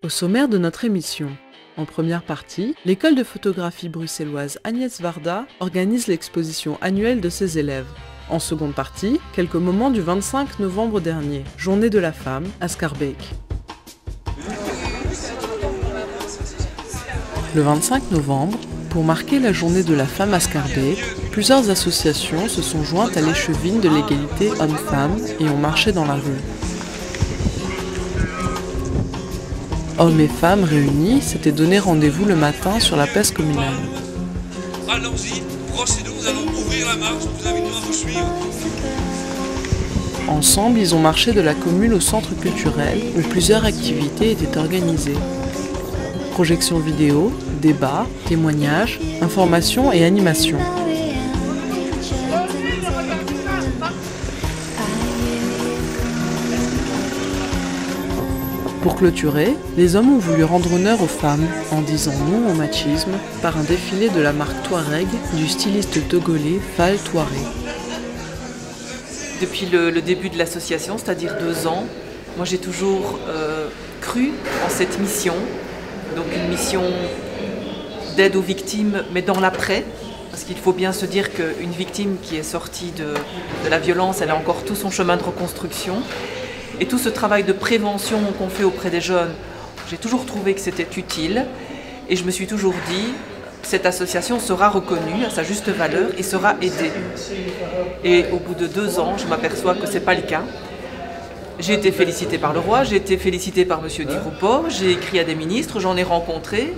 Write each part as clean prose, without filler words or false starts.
Au sommaire de notre émission, en première partie, l'école de photographie bruxelloise Agnès Varda organise l'exposition annuelle de ses élèves. En seconde partie, quelques moments du 25 novembre dernier, journée de la femme à Schaerbeek. Le 25 novembre, pour marquer la journée de la femme à Schaerbeek, plusieurs associations se sont jointes à l'échevine de l'égalité hommes-femmes et ont marché dans la rue. Hommes et femmes réunis s'étaient donné rendez-vous le matin sur la place communale. Allons-y, procédons, nous allons ouvrir la marche, nous invitons à vous suivre. Ensemble, ils ont marché de la commune au centre culturel où plusieurs activités étaient organisées. Projections vidéo, débats, témoignages, informations et animations. Pour clôturer, les hommes ont voulu rendre honneur aux femmes en disant non au machisme par un défilé de la marque Touareg du styliste togolais Fall Touareg. Depuis le début de l'association, c'est-à-dire 2 ans, moi j'ai toujours cru en cette mission, donc une mission d'aide aux victimes, mais dans l'après, parce qu'il faut bien se dire qu'une victime qui est sortie de la violence, elle a encore tout son chemin de reconstruction. Et tout ce travail de prévention qu'on fait auprès des jeunes, j'ai toujours trouvé que c'était utile et je me suis toujours dit, cette association sera reconnue à sa juste valeur et sera aidée. Et au bout de 2 ans, je m'aperçois que ce n'est pas le cas. J'ai été félicitée par le roi, j'ai été félicitée par M. Di Rupo, j'ai écrit à des ministres, j'en ai rencontré,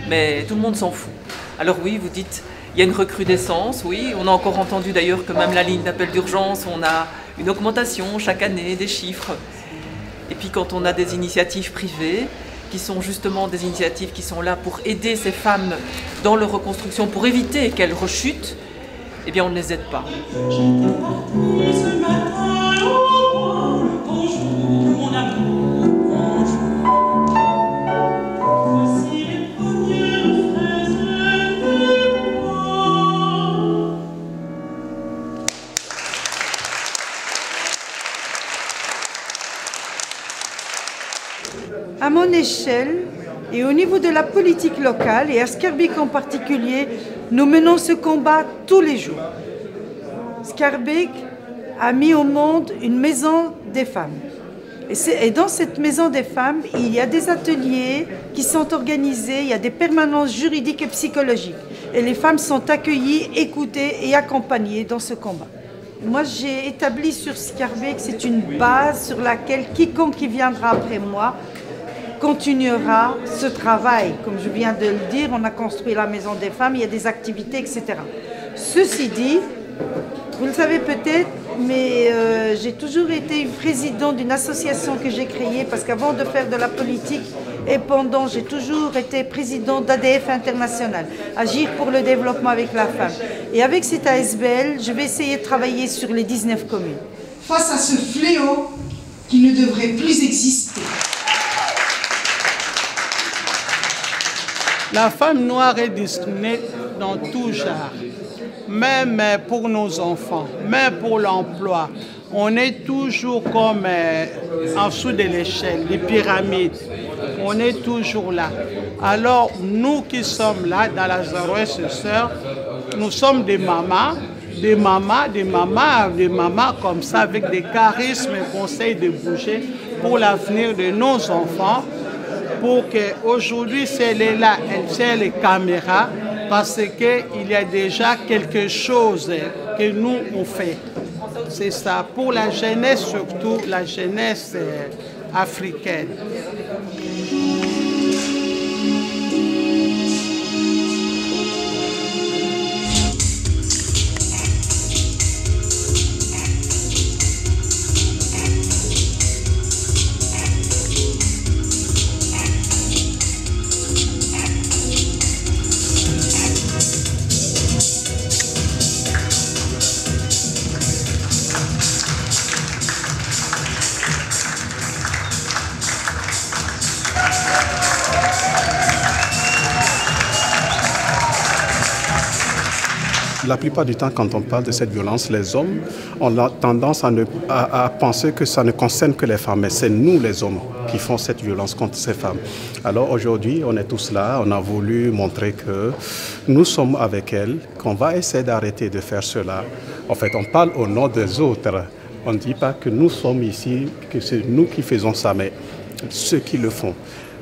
mais tout le monde s'en fout. Alors oui, vous dites, il y a une recrudescence, oui, on a encore entendu d'ailleurs que même la ligne d'appel d'urgence, on a une augmentation chaque année des chiffres. Et puis quand on a des initiatives privées, qui sont justement des initiatives qui sont là pour aider ces femmes dans leur reconstruction, pour éviter qu'elles rechutent, eh bien on ne les aide pas. À mon échelle et au niveau de la politique locale, et à Schaerbeek en particulier, nous menons ce combat tous les jours. Schaerbeek a mis au monde une maison des femmes. Et dans cette maison des femmes, il y a des ateliers qui sont organisés, il y a des permanences juridiques et psychologiques. Et les femmes sont accueillies, écoutées et accompagnées dans ce combat. Moi, j'ai établi sur Schaerbeek, c'est une base sur laquelle quiconque qui viendra après moi continuera ce travail. Comme je viens de le dire, on a construit la maison des femmes, il y a des activités, etc. Ceci dit, vous le savez peut-être, mais j'ai toujours été une présidente d'une association que j'ai créée parce qu'avant de faire de la politique et pendant, j'ai toujours été présidente d'ADF International, Agir pour le développement avec la femme. Et avec cette ASBL, je vais essayer de travailler sur les 19 communes. Face à ce fléau qui ne devrait plus exister. La femme noire est discriminée dans tout genre, même pour nos enfants, même pour l'emploi. On est toujours comme en dessous de l'échelle, les pyramides. On est toujours là. Alors, nous qui sommes là, dans la Zarouès Sœurs, nous sommes des mamans comme ça, avec des charismes et conseils de bouger pour l'avenir de nos enfants. Pour qu'aujourd'hui, si elle est là, elle tient les caméras, parce qu'il y a déjà quelque chose que nous, on fait. C'est ça, pour la jeunesse surtout, la jeunesse africaine. la plupart du temps, quand on parle de cette violence, les hommes ont la tendance à penser que ça ne concerne que les femmes, mais c'est nous les hommes qui font cette violence contre ces femmes. Alors aujourd'hui, on est tous là, on a voulu montrer que nous sommes avec elles, qu'on va essayer d'arrêter de faire cela. En fait, on parle au nom des autres. On ne dit pas que nous sommes ici, que c'est nous qui faisons ça, mais ceux qui le font.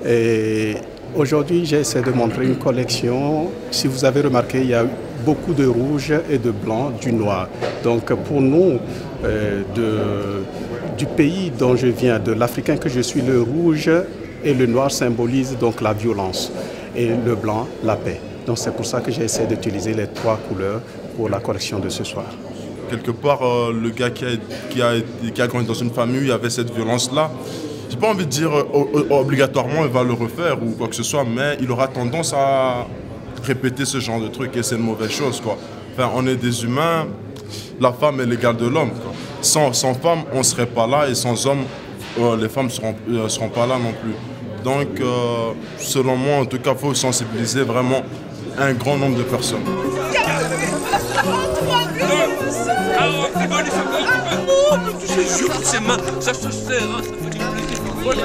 Et aujourd'hui, j'ai essayé de montrer une collection. Si vous avez remarqué, il y a beaucoup de rouge et de blanc, du noir. Donc pour nous, du pays dont je viens, de l'Africain que je suis, le rouge et le noir symbolisent donc la violence et le blanc, la paix. Donc c'est pour ça que j'ai essayé d'utiliser les 3 couleurs pour la collection de ce soir. Quelque part, le gars qui a grandi dans une famille où il y avait cette violence-là, j'ai pas envie de dire obligatoirement il va le refaire ou quoi que ce soit, mais il aura tendance à répéter ce genre de truc et c'est une mauvaise chose, quoi. Enfin, on est des humains, la femme est l'égale de l'homme, quoi. Sans femme, on ne serait pas là et sans homme, les femmes ne seront pas là non plus. Donc, selon moi, en tout cas, il faut sensibiliser vraiment un grand nombre de personnes. Je jure que c'est mains, ça se sert, ça fait du plaisir. Voilà.